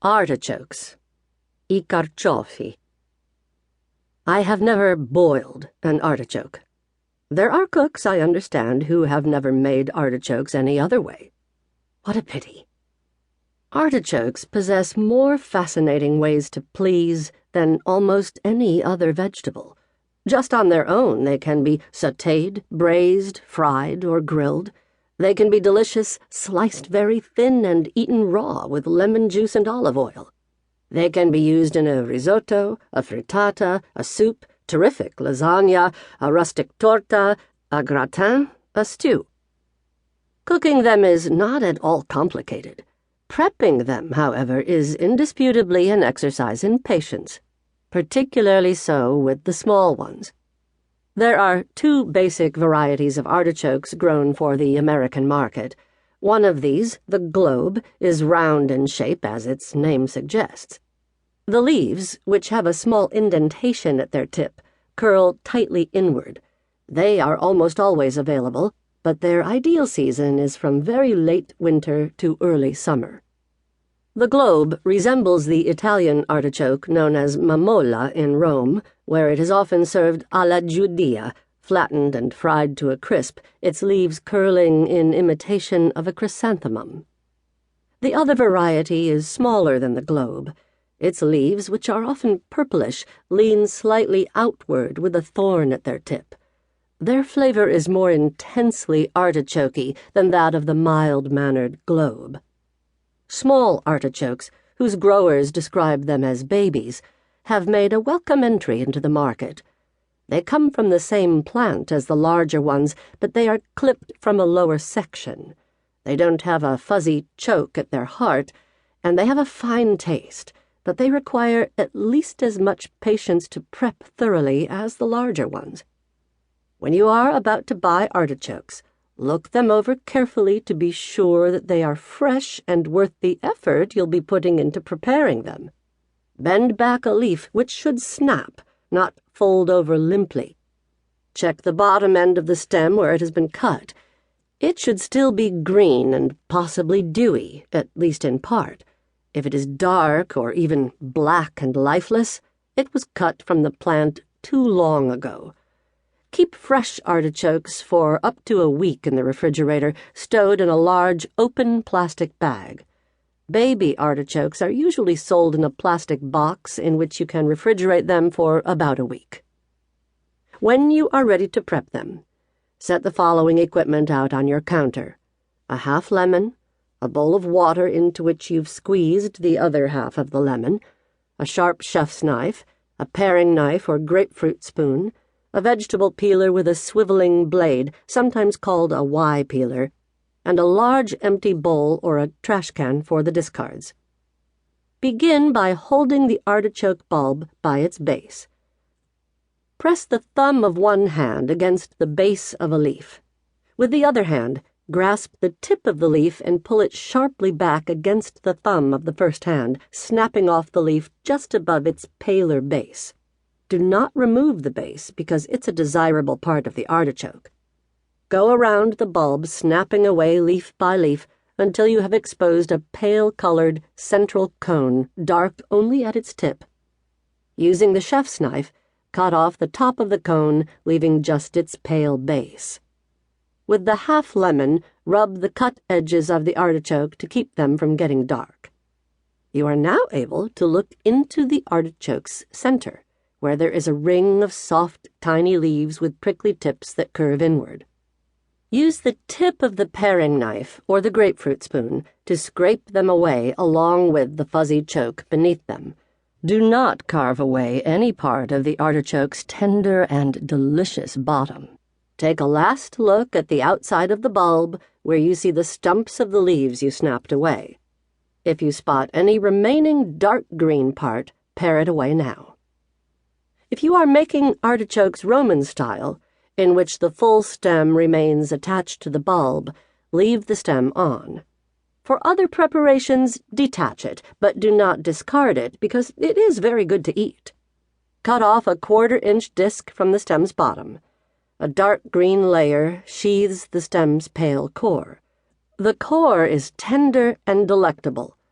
Artichokes, I carciofi. I have never boiled an artichoke. There are cooks, I understand, who have never made artichokes any other way. What a pity. Artichokes possess more fascinating ways to please than almost any other vegetable. Just on their own, they can be sautéed, braised, fried, or grilled. They can be delicious, sliced very thin and eaten raw with lemon juice and olive oil. They can be used in a risotto, a frittata, a soup, terrific lasagna, a rustic torta, a gratin, a stew. Cooking them is not at all complicated. Prepping them, however, is indisputably an exercise in patience, particularly so with the small ones. There are two basic varieties of artichokes grown for the American market. One of these, the globe, is round in shape as its name suggests. The leaves, which have a small indentation at their tip, curl tightly inward. They are almost always available, but their ideal season is from very late winter to early summer. The globe resembles the Italian artichoke known as mamola in Rome, where it is often served alla giudia, flattened and fried to a crisp, its leaves curling in imitation of a chrysanthemum. The other variety is smaller than the globe. Its leaves, which are often purplish, lean slightly outward with a thorn at their tip. Their flavor is more intensely artichokey than that of the mild-mannered globe. Small artichokes, whose growers describe them as babies, have made a welcome entry into the market. They come from the same plant as the larger ones, but they are clipped from a lower section. They don't have a fuzzy choke at their heart, and they have a fine taste, but they require at least as much patience to prep thoroughly as the larger ones. When you are about to buy artichokes, look them over carefully to be sure that they are fresh and worth the effort you'll be putting into preparing them. Bend back a leaf, which should snap, not fold over limply. Check the bottom end of the stem where it has been cut. It should still be green and possibly dewy, at least in part. If it is dark or even black and lifeless, it was cut from the plant too long ago. Keep fresh artichokes for up to a week in the refrigerator, stowed in a large, open plastic bag. Baby artichokes are usually sold in a plastic box in which you can refrigerate them for about a week. When you are ready to prep them, set the following equipment out on your counter: a half lemon, a bowl of water into which you've squeezed the other half of the lemon, a sharp chef's knife, a paring knife or grapefruit spoon, a vegetable peeler with a swiveling blade, sometimes called a Y peeler, and a large empty bowl or a trash can for the discards. Begin by holding the artichoke bulb by its base. Press the thumb of one hand against the base of a leaf. With the other hand, grasp the tip of the leaf and pull it sharply back against the thumb of the first hand, snapping off the leaf just above its paler base. Do not remove the base because it's a desirable part of the artichoke. Go around the bulb, snapping away leaf by leaf until you have exposed a pale-colored central cone, dark only at its tip. Using the chef's knife, cut off the top of the cone, leaving just its pale base. With the half lemon, rub the cut edges of the artichoke to keep them from getting dark. You are now able to look into the artichoke's center, where there is a ring of soft, tiny leaves with prickly tips that curve inward. Use the tip of the paring knife or the grapefruit spoon to scrape them away along with the fuzzy choke beneath them. Do not carve away any part of the artichoke's tender and delicious bottom. Take a last look at the outside of the bulb where you see the stumps of the leaves you snapped away. If you spot any remaining dark green part, pare it away now. If you are making artichokes Roman style, in which the full stem remains attached to the bulb, leave the stem on. For other preparations, detach it, but do not discard it because it is very good to eat. Cut off a 1/4-inch disc from the stem's bottom. A dark green layer sheathes the stem's pale core. The core is tender and delectable,